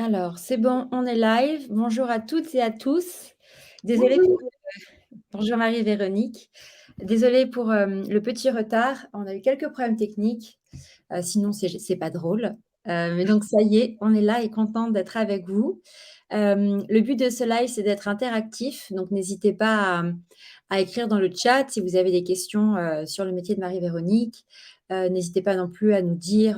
Alors, c'est bon, on est live. Bonjour à toutes et à tous. Désolée pour... Bonjour. Bonjour Marie-Véronique. Désolée pour le petit retard. On a eu quelques problèmes techniques. Sinon, c'est pas drôle. Mais donc, ça y est, on est là et contente d'être avec vous. Le but de ce live, c'est d'être interactif. Donc, n'hésitez pas à écrire dans le chat si vous avez des questions sur le métier de Marie-Véronique. N'hésitez pas non plus à nous dire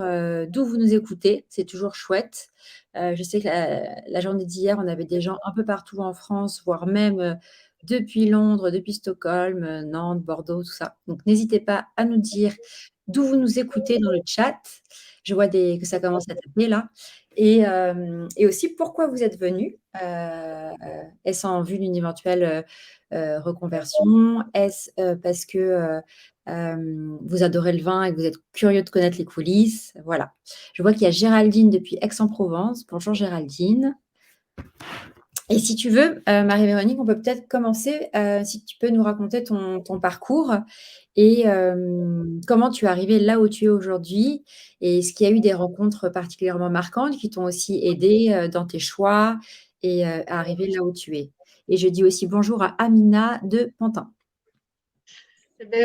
d'où vous nous écoutez. C'est toujours chouette. Je sais que la journée d'hier, on avait des gens un peu partout en France, voire même depuis Londres, depuis Stockholm, Nantes, Bordeaux, tout ça. Donc, n'hésitez pas à nous dire d'où vous nous écoutez dans le chat. Je vois que ça commence à taper là. Et aussi, pourquoi vous êtes venu. Est-ce en vue d'une éventuelle reconversion? Est-ce parce que vous adorez le vin et que vous êtes curieux de connaître les coulisses? Voilà. Je vois qu'il y a Géraldine depuis Aix-en-Provence. Bonjour Géraldine. Et si tu veux, Marie-Véronique, on peut peut-être commencer, si tu peux nous raconter ton parcours et comment tu es arrivée là où tu es aujourd'hui et est-ce qu'il y a eu des rencontres particulièrement marquantes qui t'ont aussi aidé dans tes choix et à arriver là où tu es. Et je dis aussi bonjour à Amina de Pantin.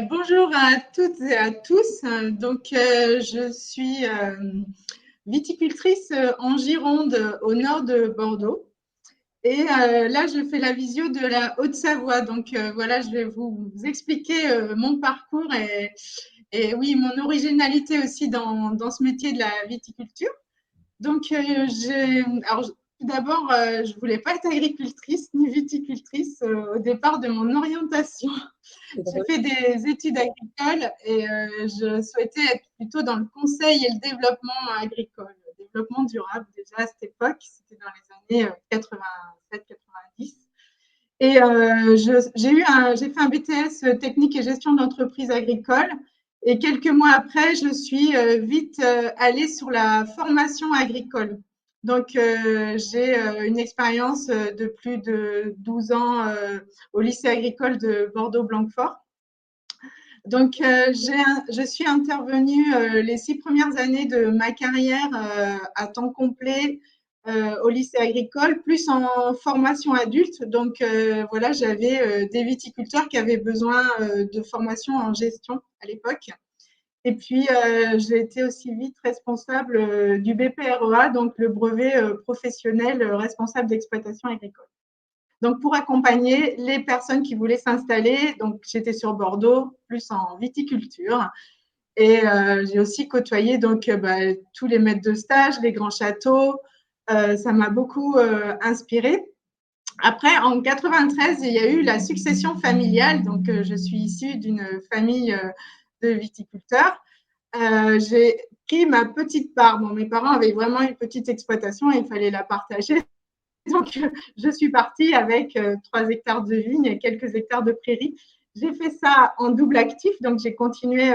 Bonjour à toutes et à tous. Je suis viticultrice en Gironde, au nord de Bordeaux. Et là, je fais la visio de la Haute-Savoie. Voilà, je vais vous expliquer mon parcours et oui, mon originalité aussi dans ce métier de la viticulture. Tout d'abord, je voulais pas être agricultrice ni viticultrice au départ de mon orientation. C'est J'ai drôle. fait des études agricoles et je souhaitais être plutôt dans le conseil et le développement agricole, le développement durable déjà à cette époque, c'était dans les années 87-90. Et j'ai fait un BTS technique et gestion d'entreprise agricole. Et quelques mois après, je suis vite allée sur la formation agricole. J'ai une expérience de plus de 12 ans au lycée agricole de Bordeaux-Blanquefort. Je suis intervenue les 6 premières années de ma carrière à temps complet au lycée agricole, plus en formation adulte. Voilà, j'avais des viticulteurs qui avaient besoin de formation en gestion à l'époque. Et puis, j'ai été aussi vite responsable du BPREA, donc le brevet professionnel responsable d'exploitation agricole. Donc, pour accompagner les personnes qui voulaient s'installer, donc j'étais sur Bordeaux, plus en viticulture. Et j'ai aussi côtoyé tous les maîtres de stage, les grands châteaux. Ça m'a beaucoup inspirée. Après, en 93, il y a eu la succession familiale. Je suis issue d'une famille de viticulteurs. J'ai pris ma petite part. Bon, mes parents avaient vraiment une petite exploitation et il fallait la partager. Je suis partie avec 3 hectares de vignes et quelques hectares de prairies. J'ai fait ça en double actif, donc j'ai continué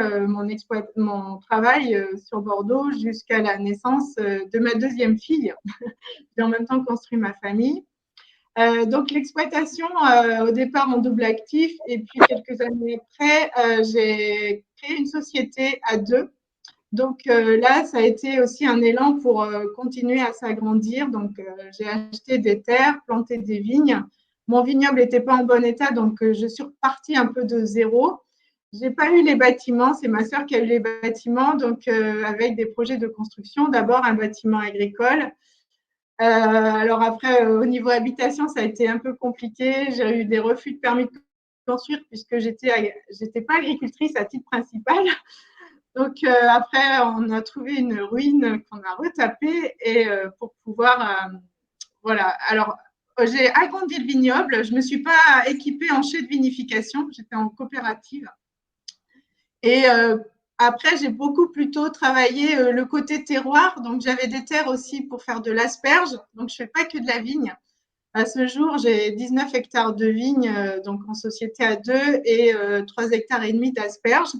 mon travail sur Bordeaux jusqu'à la naissance de ma deuxième fille. J'ai en même temps construit ma famille. Donc l'exploitation au départ en double actif et puis quelques années après, j'ai créé une société à deux. Là, ça a été aussi un élan pour continuer à s'agrandir. J'ai acheté des terres, planté des vignes. Mon vignoble n'était pas en bon état, je suis repartie un peu de zéro. J'ai pas eu les bâtiments, c'est ma sœur qui a eu les bâtiments, avec des projets de construction. D'abord un bâtiment agricole. Alors après, au niveau habitation, ça a été un peu compliqué. J'ai eu des refus de permis de construire puisque j'étais pas agricultrice à titre principal. Après, on a trouvé une ruine qu'on a retapée et pour pouvoir, voilà. Alors, j'ai agrandi le vignoble. Je me suis pas équipée en chai de vinification. J'étais en coopérative. Et après, j'ai beaucoup plutôt travaillé le côté terroir. Donc, j'avais des terres aussi pour faire de l'asperge. Donc, je fais pas que de la vigne. À ce jour, j'ai 19 hectares de vignes, donc en société à deux, et 3 hectares et demi d'asperges.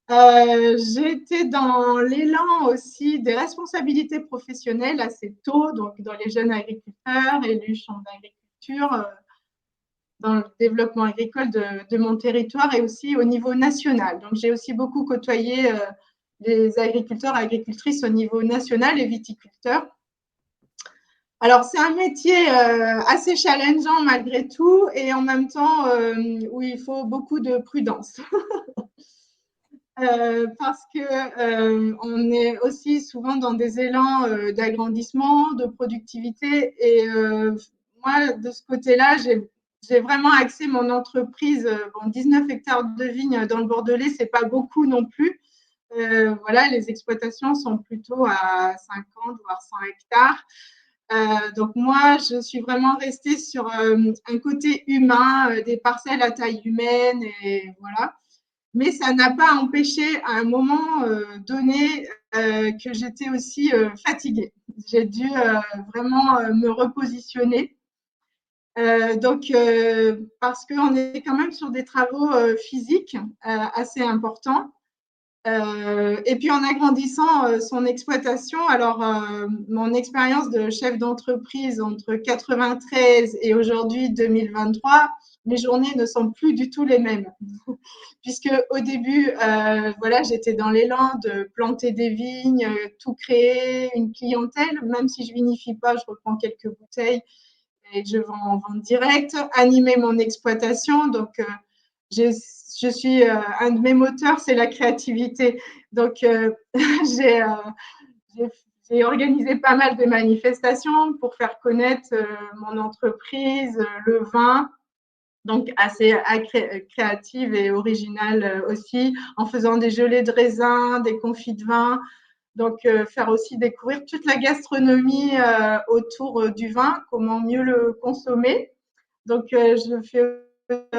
J'ai été dans l'élan aussi des responsabilités professionnelles assez tôt, donc dans les jeunes agriculteurs, élus chambre d'agriculture, dans le développement agricole de mon territoire et aussi au niveau national. Donc, j'ai aussi beaucoup côtoyé les agriculteurs et agricultrices au niveau national et viticulteurs. Alors, c'est un métier assez challengeant malgré tout et en même temps où il faut beaucoup de prudence. Parce que on est aussi souvent dans des élans d'agrandissement, de productivité. Et moi, de ce côté-là, j'ai vraiment axé mon entreprise. Bon, 19 hectares de vignes dans le Bordelais, c'est pas beaucoup non plus. Voilà, les exploitations sont plutôt à 50 voire 100 hectares. Donc moi, je suis vraiment restée sur un côté humain, des parcelles à taille humaine et voilà. Mais ça n'a pas empêché à un moment donné que j'étais aussi fatiguée. J'ai dû vraiment me repositionner. Parce qu'on est quand même sur des travaux physiques assez importants. Et puis en agrandissant son exploitation, alors mon expérience de chef d'entreprise entre 93 et aujourd'hui 2023, mes journées ne sont plus du tout les mêmes. Puisque au début, voilà, j'étais dans l'élan de planter des vignes, tout créer, une clientèle, même si je vinifie pas, je reprends quelques bouteilles et je vends en vente directe, animer mon exploitation. Donc, je suis un de mes moteurs, c'est la créativité. Donc, j'ai j'ai j'ai organisé pas mal de manifestations pour faire connaître mon entreprise, le vin, donc assez créative et originale aussi, en faisant des gelées de raisin, des confits de vin. Donc, faire aussi découvrir toute la gastronomie autour du vin, comment mieux le consommer. Donc, je fais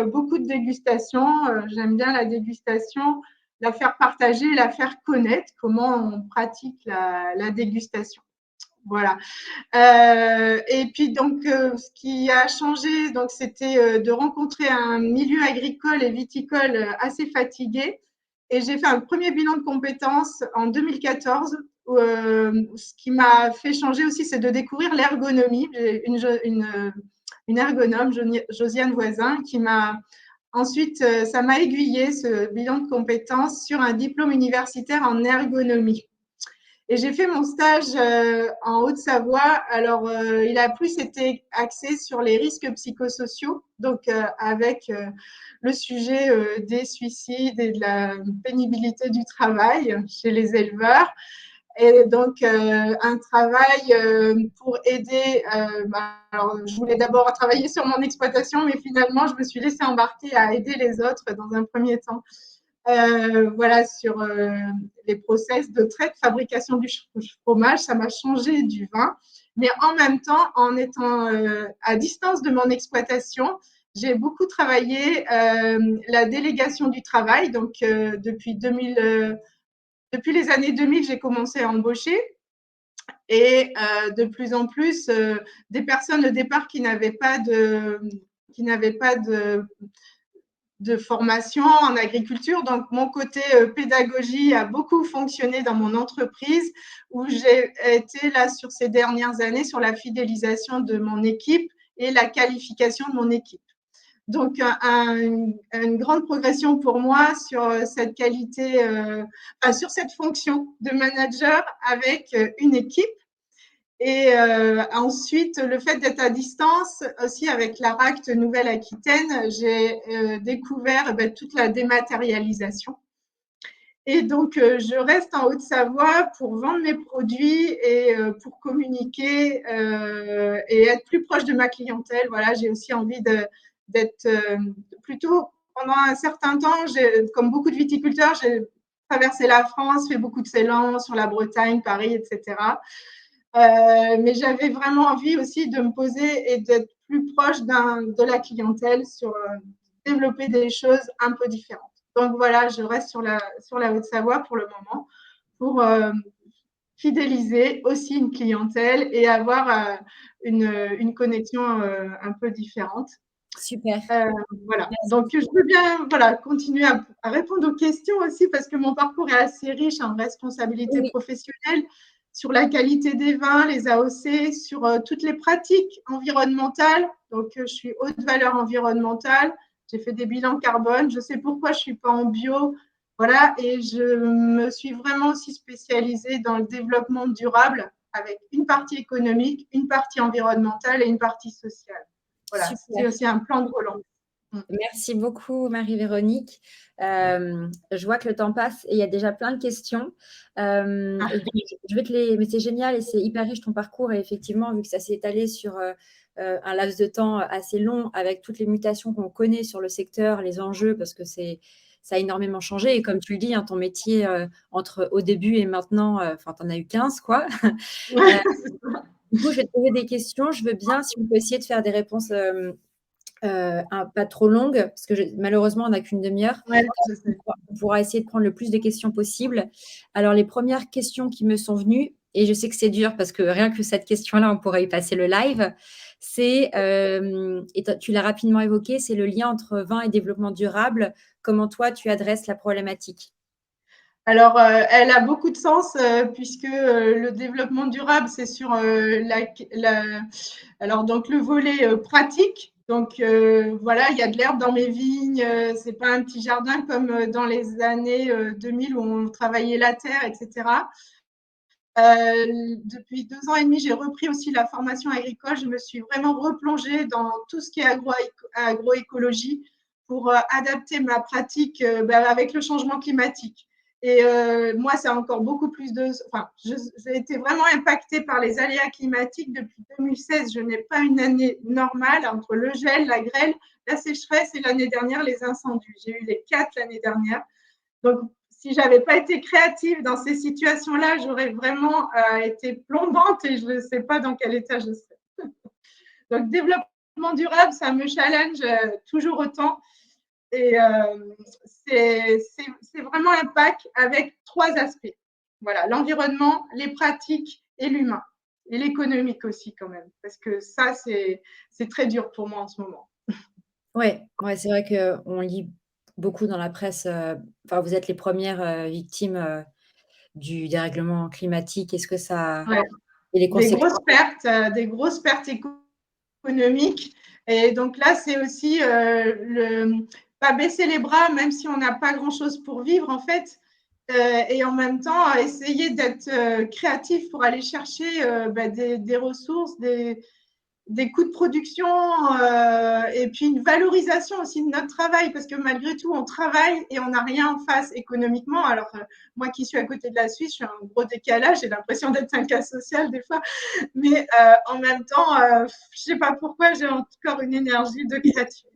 beaucoup de dégustations. J'aime bien la dégustation, la faire partager, la faire connaître, comment on pratique la dégustation. Voilà. Et puis donc, ce qui a changé, donc c'était de rencontrer un milieu agricole et viticole assez fatigué. Et j'ai fait un premier bilan de compétences en 2014. Ce qui m'a fait changer aussi, c'est de découvrir l'ergonomie. J'ai une ergonome, Josiane Voisin, qui m'a ensuite, ça m'a aiguillé ce bilan de compétences sur un diplôme universitaire en ergonomie. Et j'ai fait mon stage en Haute-Savoie. Alors, il a plus été axé sur les risques psychosociaux, donc avec le sujet des suicides et de la pénibilité du travail chez les éleveurs. Et donc, un travail pour aider. Alors, je voulais d'abord travailler sur mon exploitation, mais finalement, je me suis laissée embarquer à aider les autres dans un premier temps. Voilà, sur les process de trait de fabrication du fromage, ça m'a changé du vin. Mais en même temps, en étant à distance de mon exploitation, j'ai beaucoup travaillé la délégation du travail. Donc, depuis les années 2000, j'ai commencé à embaucher. Et de plus en plus, des personnes au départ qui n'avaient pas de formation en agriculture. Donc, mon côté pédagogie a beaucoup fonctionné dans mon entreprise où j'ai été là sur ces dernières années sur la fidélisation de mon équipe et la qualification de mon équipe. Donc, une grande progression pour moi sur cette qualité, sur cette fonction de manager avec une équipe. Et ensuite, le fait d'être à distance, aussi avec l'ARACT Nouvelle-Aquitaine, j'ai découvert toute la dématérialisation. Et donc, je reste en Haute-Savoie pour vendre mes produits et pour communiquer et être plus proche de ma clientèle. Voilà, j'ai aussi envie d'être plutôt pendant un certain temps, comme beaucoup de viticulteurs, j'ai traversé la France, fait beaucoup de salons sur la Bretagne, Paris, etc. Mais j'avais vraiment envie aussi de me poser et d'être plus proche de la clientèle sur développer des choses un peu différentes. Donc voilà, je reste sur la Haute-Savoie pour le moment pour fidéliser aussi une clientèle et avoir une connexion un peu différente. Super. Voilà. Donc, Merci. je veux bien voilà, continuer à répondre aux questions aussi parce que mon parcours est assez riche en responsabilité Oui, professionnelle sur la qualité des vins, les AOC, sur toutes les pratiques environnementales. Donc, je suis haute valeur environnementale. J'ai fait des bilans carbone. Je sais pourquoi je ne suis pas en bio. Voilà. Et je me suis vraiment aussi spécialisée dans le développement durable avec une partie économique, une partie environnementale et une partie sociale. Voilà, Super. c'est aussi un plan de relance. Merci beaucoup, Marie-Véronique. Je vois que le temps passe et il y a déjà plein de questions. Ah, Et donc, je vais te les... Mais c'est génial et c'est hyper riche ton parcours. Et effectivement, vu que ça s'est étalé sur un laps de temps assez long, avec toutes les mutations qu'on connaît sur le secteur, les enjeux, parce que ça a énormément changé. Et comme tu le dis, hein, ton métier, entre au début et maintenant, enfin, tu en as eu 15, quoi. ouais, Euh, du coup, je vais te poser des questions. Je veux bien, si on peut essayer de faire des réponses pas trop longue, parce que malheureusement, on n'a qu'une demi-heure. ouais, je sais. On pourra essayer de prendre le plus de questions possible. Alors, les premières questions qui me sont venues, et je sais que c'est dur parce que rien que cette question-là, on pourrait y passer le live, c'est, et tu l'as rapidement évoqué, c'est le lien entre vin et développement durable. Comment toi, tu adresses la problématique? Alors, elle a beaucoup de sens puisque le développement durable, c'est sur alors donc le volet pratique. Donc voilà, il y a de l'herbe dans mes vignes. C'est pas un petit jardin comme dans les années 2000 où on travaillait la terre, etc. Depuis 2 ans et demi, j'ai repris aussi la formation agricole. Je me suis vraiment replongée dans tout ce qui est agroécologie pour adapter ma pratique avec le changement climatique. Et moi, c'est encore beaucoup plus de. Enfin, j'ai été vraiment impactée par les aléas climatiques depuis 2016. Je n'ai pas une année normale entre le gel, la grêle, la sécheresse et l'année dernière les incendies. J'ai eu les 4 l'année dernière. Donc, si j'avais pas été créative dans ces situations-là, j'aurais vraiment été plombante et je ne sais pas dans quel état je serais. Donc, développement durable, ça me challenge toujours autant. Et c'est vraiment un pack avec 3 aspects. Voilà, l'environnement, les pratiques et l'humain. Et l'économique aussi quand même. Parce que ça, c'est très dur pour moi en ce moment. Ouais, ouais, c'est vrai qu'on lit beaucoup dans la presse. Enfin, vous êtes les premières victimes du dérèglement climatique. Est-ce que ça Ouais. et les conséquences? Des grosses pertes économiques. Et donc là, c'est aussi pas baisser les bras, même si on n'a pas grand-chose pour vivre, en fait. Et en même temps, essayer d'être créatif pour aller chercher des ressources, des coûts de production et puis une valorisation aussi de notre travail parce que malgré tout, on travaille et on n'a rien en face économiquement. Alors, moi qui suis à côté de la Suisse, je suis un gros décalage, j'ai l'impression d'être un cas social des fois, mais en même temps, je ne sais pas pourquoi j'ai encore une énergie de créativité.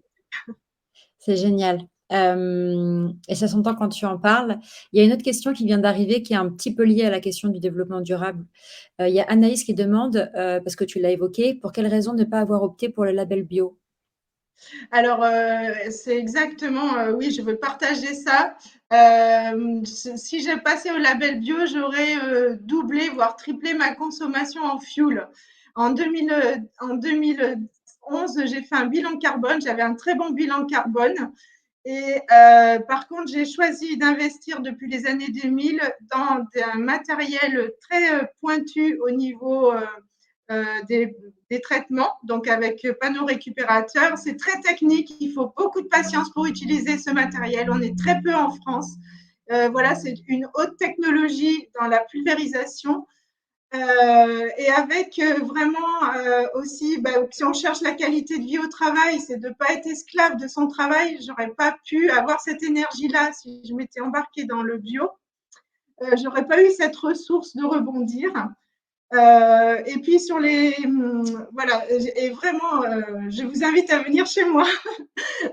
C'est génial. Et ça s'entend quand tu en parles. Il y a une autre question qui vient d'arriver qui est un petit peu liée à la question du développement durable. Il y a Anaïs qui demande, parce que tu l'as évoqué, pour quelle raison ne pas avoir opté pour le label bio? Alors, c'est exactement, oui, je veux partager ça. Si j'ai passé au label bio, j'aurais doublé, voire triplé ma consommation en fuel. En 2011, j'ai fait un bilan carbone, j'avais un très bon bilan carbone. Et par contre, j'ai choisi d'investir depuis les années 2000 dans un matériel très pointu au niveau des traitements, donc avec panneaux récupérateurs. C'est très technique, il faut beaucoup de patience pour utiliser ce matériel. On est très peu en France. Voilà, c'est une haute technologie dans la pulvérisation. Et avec vraiment aussi, si on cherche la qualité de vie au travail, c'est de ne pas être esclave de son travail. J'aurais pas pu avoir cette énergie-là si je m'étais embarquée dans le bio. J'aurais pas eu cette ressource de rebondir. Et puis sur les, voilà, et vraiment, je vous invite à venir chez moi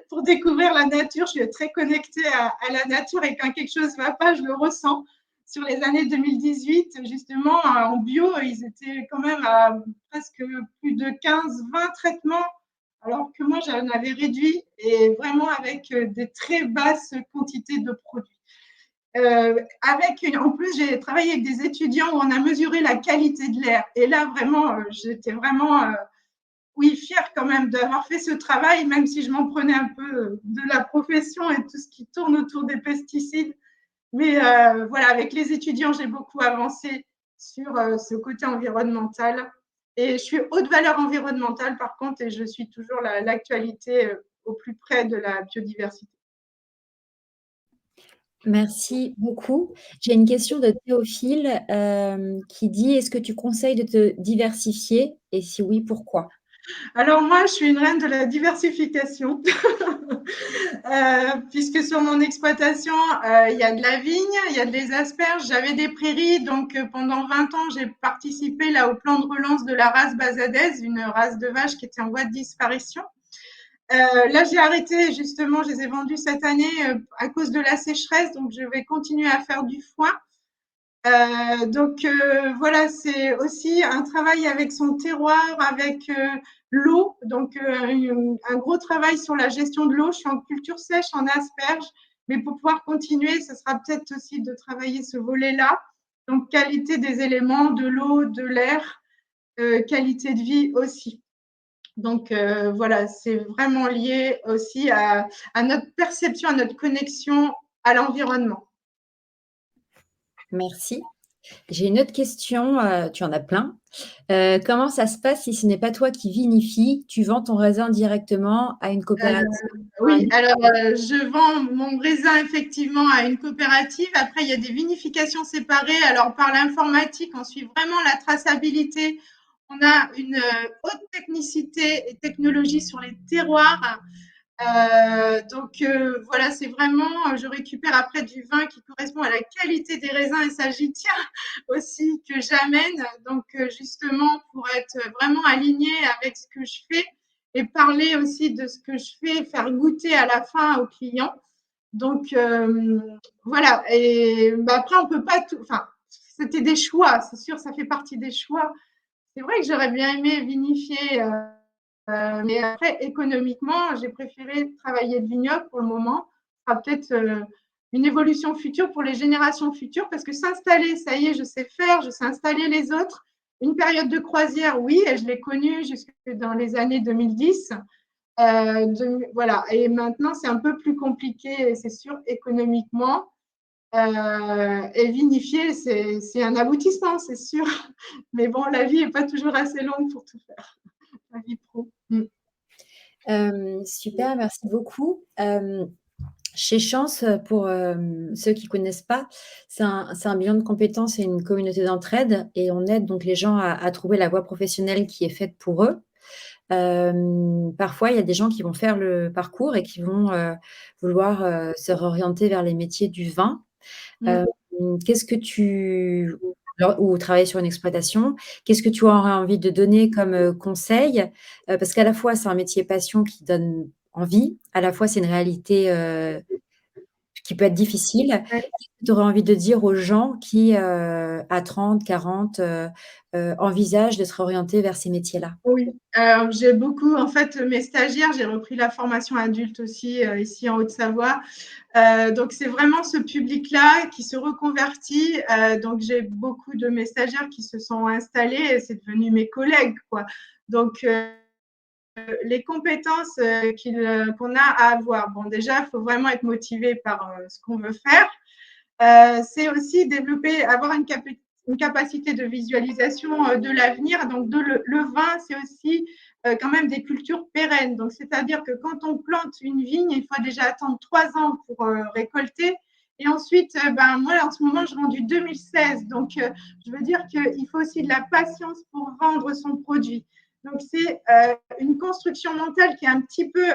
pour découvrir la nature. Je suis très connectée à la nature et quand quelque chose ne va pas, je le ressens. Sur les années 2018, justement, en bio, ils étaient quand même à presque plus de 15-20 traitements, alors que moi, j'en avais réduit et vraiment avec des très basses quantités de produits. En plus, j'ai travaillé avec des étudiants où on a mesuré la qualité de l'air. Et là, vraiment, j'étais vraiment, oui, fière quand même d'avoir fait ce travail, même si je m'en prenais un peu de la profession et tout ce qui tourne autour des pesticides. Mais voilà, avec les étudiants, j'ai beaucoup avancé sur ce côté environnemental. Et je suis haute valeur environnementale, par contre, et je suis toujours l'actualité au plus près de la biodiversité. Merci beaucoup. J'ai une question de Théophile, qui dit: «Est-ce que tu conseilles de te diversifier et si oui, pourquoi?» Alors moi, je suis une reine de la diversification. Puisque sur mon exploitation, il y a de la vigne, il y a des asperges, j'avais des prairies, donc pendant 20 ans, j'ai participé là au plan de relance de la race basadaise, une race de vache qui était en voie de disparition. Là, j'ai arrêté justement, je les ai vendus cette année à cause de la sécheresse, donc je vais continuer à faire du foin. Voilà, c'est aussi un travail avec son terroir, avec l'eau, donc un gros travail sur la gestion de l'eau. Je suis en culture sèche, en asperges, mais pour pouvoir continuer, ce sera peut-être aussi de travailler ce volet-là. Donc qualité des éléments, de l'eau, de l'air, qualité de vie aussi. Donc voilà, c'est vraiment lié aussi à notre perception, à notre connexion à l'environnement. Merci. J'ai une autre question, tu en as plein. Comment ça se passe si ce n'est pas toi qui vinifie? Tu vends ton raisin directement à une coopérative ou à un Oui, alors je vends mon raisin effectivement à une coopérative. Après, il y a des vinifications séparées. Alors, par l'informatique, on suit vraiment la traçabilité. On a une haute technicité et technologie sur les terroirs. Voilà, c'est vraiment, je récupère après du vin qui correspond à la qualité des raisins et ça, j'y tiens aussi que j'amène. Donc, justement, pour être vraiment alignée avec ce que je fais et parler aussi de ce que je fais, faire goûter à la fin aux clients. Donc, voilà. Et bah, après, on peut pas tout. Enfin, c'était des choix, c'est sûr, ça fait partie des choix. C'est vrai que j'aurais bien aimé vinifier mais après, économiquement, j'ai préféré travailler de vignoble pour le moment. Ce sera peut-être une évolution future pour les générations futures parce que s'installer, ça y est, je sais faire, je sais installer les autres. Une période de croisière, oui, et je l'ai connue jusque dans les années 2010. Voilà, et maintenant, c'est un peu plus compliqué, c'est sûr, économiquement. Et vinifier, c'est un aboutissement, c'est sûr. Mais bon, la vie n'est pas toujours assez longue pour tout faire, la vie pro. Mm. Super, merci beaucoup. Chez Chance, pour ceux qui connaissent pas, c'est un bilan de compétences et une communauté d'entraide et on aide donc les gens à trouver la voie professionnelle qui est faite pour eux. Parfois, il y a des gens qui vont faire le parcours et qui vont, vouloir, se réorienter vers les métiers du vin. Mm. Hem, qu'est-ce que tu ou travailler sur une exploitation, qu'est-ce que tu aurais envie de donner comme, conseil? Parce qu'à la fois, c'est un métier passion qui donne envie, à la fois, c'est une réalité, qui peut être difficile. Ouais. Qu'est-ce que tu aurais envie de dire aux gens qui, à 30-40, envisagent de se réorienter vers ces métiers-là? Oui, j'ai beaucoup, en fait, mes stagiaires, j'ai repris la formation adulte aussi ici en Haute-Savoie. Donc, c'est vraiment ce public-là qui se reconvertit. Donc, j'ai beaucoup de mes stagiaires qui se sont installés et c'est devenu mes collègues, quoi. Donc, les compétences qu'on a à avoir. Bon, déjà, il faut vraiment être motivé par ce qu'on veut faire. C'est aussi développer, avoir une capacité de visualisation de l'avenir. Donc, le vin, c'est aussi quand même des cultures pérennes. Donc, c'est-à-dire que quand on plante une vigne, il faut déjà attendre 3 ans pour récolter. Et ensuite, ben, moi, en ce moment, je vends du 2016. Donc, je veux dire qu'il faut aussi de la patience pour vendre son produit. Donc, c'est une construction mentale qui est un petit peu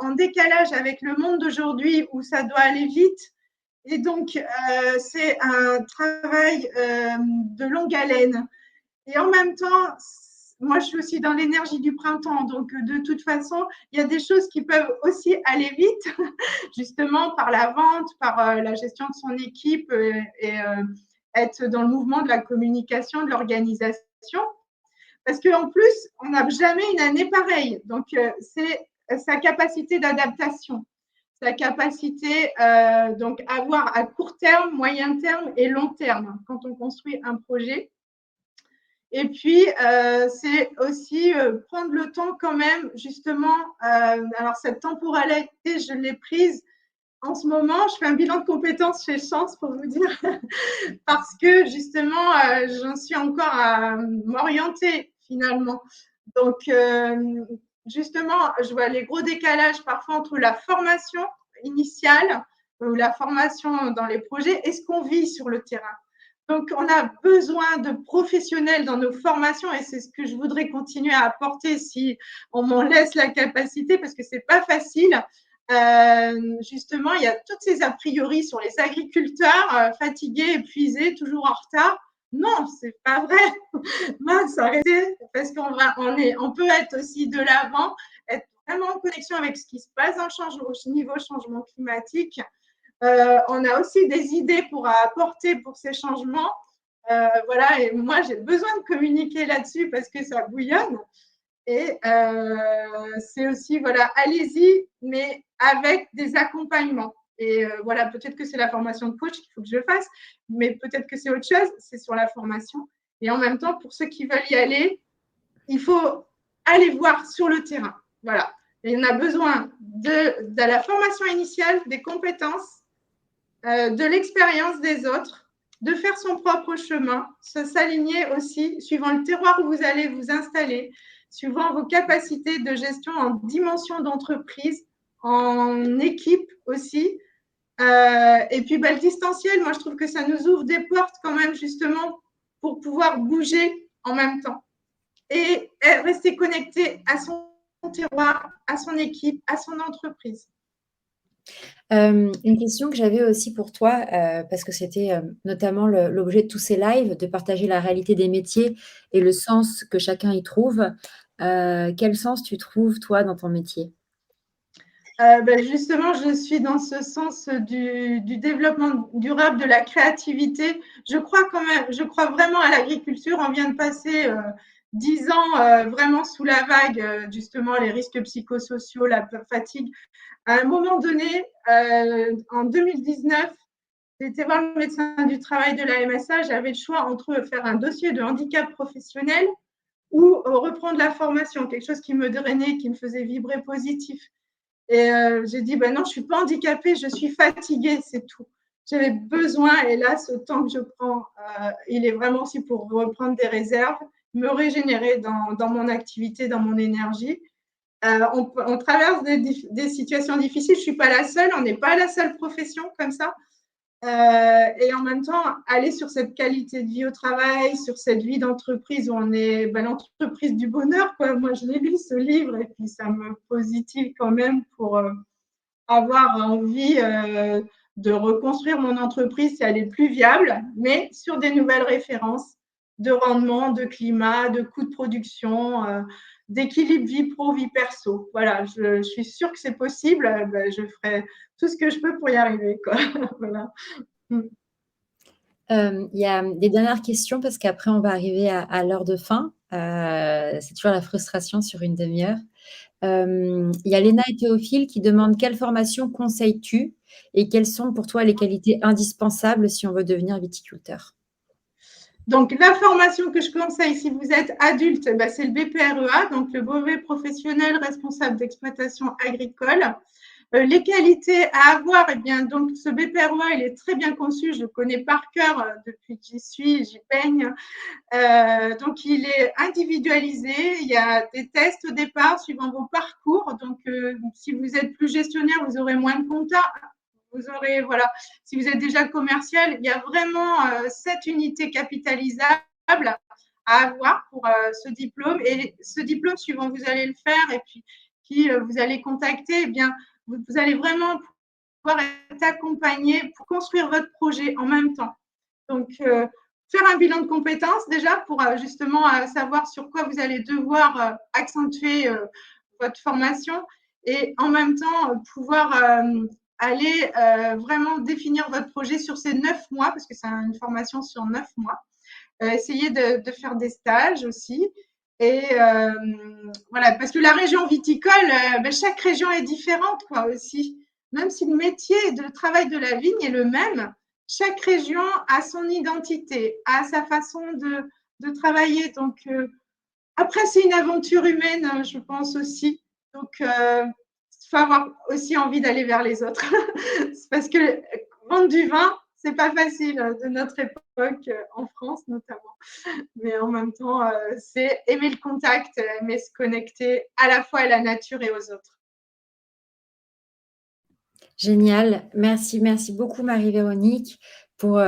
en décalage avec le monde d'aujourd'hui où ça doit aller vite. Et donc, c'est un travail de longue haleine. Et en même temps, moi, je suis aussi dans l'énergie du printemps. Donc, de toute façon, il y a des choses qui peuvent aussi aller vite, justement par la vente, par la gestion de son équipe et être dans le mouvement de la communication, de l'organisation. Parce qu'en plus, on n'a jamais une année pareille. Donc, c'est sa capacité d'adaptation, sa capacité donc à voir à court terme, moyen terme et long terme quand on construit un projet. Et puis, c'est aussi prendre le temps quand même, justement, alors cette temporalité, je l'ai prise en ce moment, je fais un bilan de compétences chez Chance pour vous dire, parce que justement, j'en suis encore à m'orienter finalement. Donc, justement, je vois les gros décalages parfois entre la formation initiale ou la formation dans les projets et ce qu'on vit sur le terrain. Donc, on a besoin de professionnels dans nos formations et c'est ce que je voudrais continuer à apporter si on m'en laisse la capacité parce que c'est pas facile. Justement, il y a toutes ces a priori sur les agriculteurs fatigués, épuisés, toujours en retard. Non, c'est pas vrai. Mince, arrêtez, parce on peut être aussi de l'avant, être vraiment en connexion avec ce qui se passe au niveau changement climatique. On a aussi des idées pour apporter pour ces changements. Voilà, et moi, j'ai besoin de communiquer là-dessus parce que ça bouillonne. Et c'est aussi, voilà, allez-y, mais avec des accompagnements. Et voilà, peut-être que c'est la formation de coach qu'il faut que je fasse, mais peut-être que c'est autre chose, c'est sur la formation. Et en même temps, pour ceux qui veulent y aller, il faut aller voir sur le terrain. Voilà. Et on a besoin de la formation initiale, des compétences, de l'expérience des autres, de faire son propre chemin, s'aligner aussi suivant le terroir où vous allez vous installer, suivant vos capacités de gestion en dimension d'entreprise, en équipe aussi. Et puis, le distanciel, moi, je trouve que ça nous ouvre des portes quand même, justement, pour pouvoir bouger en même temps et rester connecté à son terroir, à son équipe, à son entreprise. Une question que j'avais aussi pour toi, parce que c'était, notamment l'objet de tous ces lives, de partager la réalité des métiers et le sens que chacun y trouve. Quel sens tu trouves, toi, dans ton métier? Justement, je suis dans ce sens du développement durable, de la créativité. Je crois vraiment à l'agriculture. On vient de passer 10 ans vraiment sous la vague, justement, les risques psychosociaux, la fatigue. À un moment donné, en 2019, j'ai été voir le médecin du travail de la MSA. J'avais le choix entre faire un dossier de handicap professionnel ou reprendre la formation, quelque chose qui me drainait, qui me faisait vibrer positif. Et j'ai dit, non, je ne suis pas handicapée, je suis fatiguée, c'est tout. J'avais besoin, et là, ce temps que je prends, il est vraiment aussi pour reprendre des réserves, me régénérer dans mon activité, dans mon énergie. On traverse des situations difficiles, je ne suis pas la seule, on n'est pas la seule profession comme ça. Et en même temps, aller sur cette qualité de vie au travail, sur cette vie d'entreprise où on est l'entreprise du bonheur, quoi. Moi, je l'ai lu ce livre et puis ça me positive quand même pour avoir envie de reconstruire mon entreprise si elle est plus viable, mais sur des nouvelles références de rendement, de climat, de coûts de production, d'équilibre vie pro, vie perso. Voilà, je suis sûre que c'est possible. Je ferai tout ce que je peux pour y arriver, quoi. Voilà. Il y a des dernières questions parce qu'après on va arriver à l'heure de fin. C'est toujours la frustration sur une demi-heure. Il y a Léna et Théophile qui demandent: «Quelle formation conseilles-tu et quelles sont pour toi les qualités indispensables si on veut devenir viticulteur?» Donc, la formation que je conseille si vous êtes adulte, c'est le BPREA, donc le brevet professionnel responsable d'exploitation agricole. Les qualités à avoir, donc ce BPREA, il est très bien conçu, je le connais par cœur depuis que j'y baigne. Donc, il est individualisé, il y a des tests au départ suivant vos parcours. Donc, si vous êtes plus gestionnaire, vous aurez moins de compta. Vous aurez, voilà, si vous êtes déjà commercial, il y a vraiment 7 unités capitalisables à avoir pour ce diplôme. Et ce diplôme, suivant vous allez le faire et puis qui vous allez contacter, vous allez vraiment pouvoir être accompagné pour construire votre projet en même temps. Donc, faire un bilan de compétences déjà pour justement savoir sur quoi vous allez devoir accentuer votre formation et en même temps pouvoir aller vraiment définir votre projet sur ces 9 mois, parce que c'est une formation sur 9 mois. Essayer de faire des stages aussi. Et voilà, parce que la région viticole, chaque région est différente, quoi, aussi. Même si le métier de travail de la vigne est le même, chaque région a son identité, a sa façon de travailler. Donc, après, c'est une aventure humaine, je pense aussi. Donc, il faut avoir aussi envie d'aller vers les autres. Parce que vendre du vin, c'est pas facile de notre époque, en France notamment. Mais en même temps, c'est aimer le contact, aimer se connecter à la fois à la nature et aux autres. Génial. Merci, merci beaucoup Marie-Véronique pour,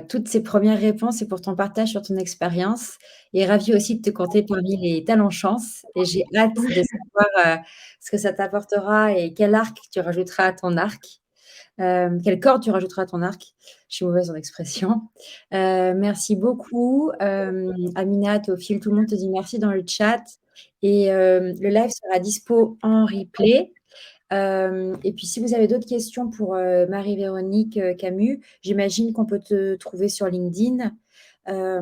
toutes ces premières réponses et pour ton partage sur ton expérience et ravie aussi de te compter parmi les talents chance et j'ai hâte de savoir, ce que ça t'apportera et quel arc tu rajouteras à ton arc, quelle corde tu rajouteras à ton arc. Je suis mauvaise en expression. Merci beaucoup, Amina, Théophile, tout le monde te dit merci dans le chat et le live sera dispo en replay. Et puis si vous avez d'autres questions pour, Marie-Véronique, Camus, j'imagine qu'on peut te trouver sur LinkedIn.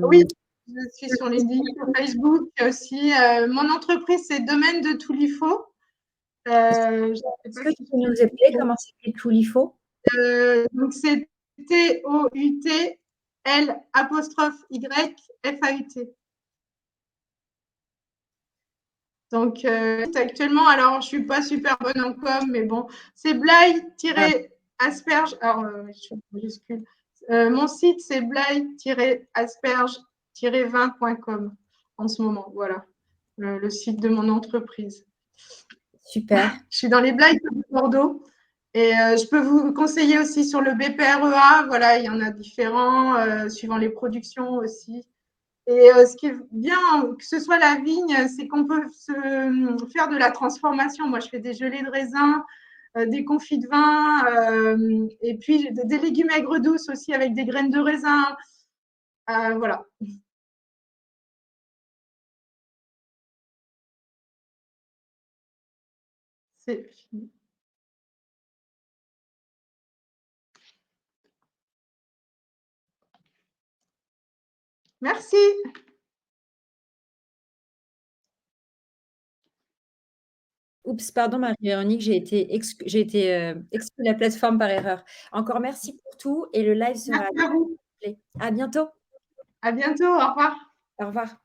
Oui, Hem, je suis sur LinkedIn, sur Facebook aussi. Mon entreprise, c'est Domaine de Toulifo. Je ne sais est-ce pas que si tu peux nous appeler comment s'écrit Toulifo? donc c'est Toutl apostrophe Y FAUT. Donc actuellement, alors je suis pas super bonne en com, mais bon, c'est Ah, blaye-asperge. Alors je suis en majuscule. Mon site c'est blaye-asperge-20.com en ce moment. Voilà, le site de mon entreprise. super. Je suis dans les blagues de Bordeaux. Et je peux vous conseiller aussi sur le BPREA. Voilà, il y en a différents, suivant les productions aussi. Et ce qui est bien, que ce soit la vigne, c'est qu'on peut faire de la transformation. Moi, je fais des gelées de raisin, des confits de vin, et puis des légumes aigres douces aussi avec des graines de raisin. Voilà. C'est fini. Merci. Oups, pardon Marie-Véronique, j'ai été exclue de la plateforme par erreur. Encore merci pour tout et le live sera Merci à vous. replay. À bientôt. À bientôt. Au revoir. Au revoir.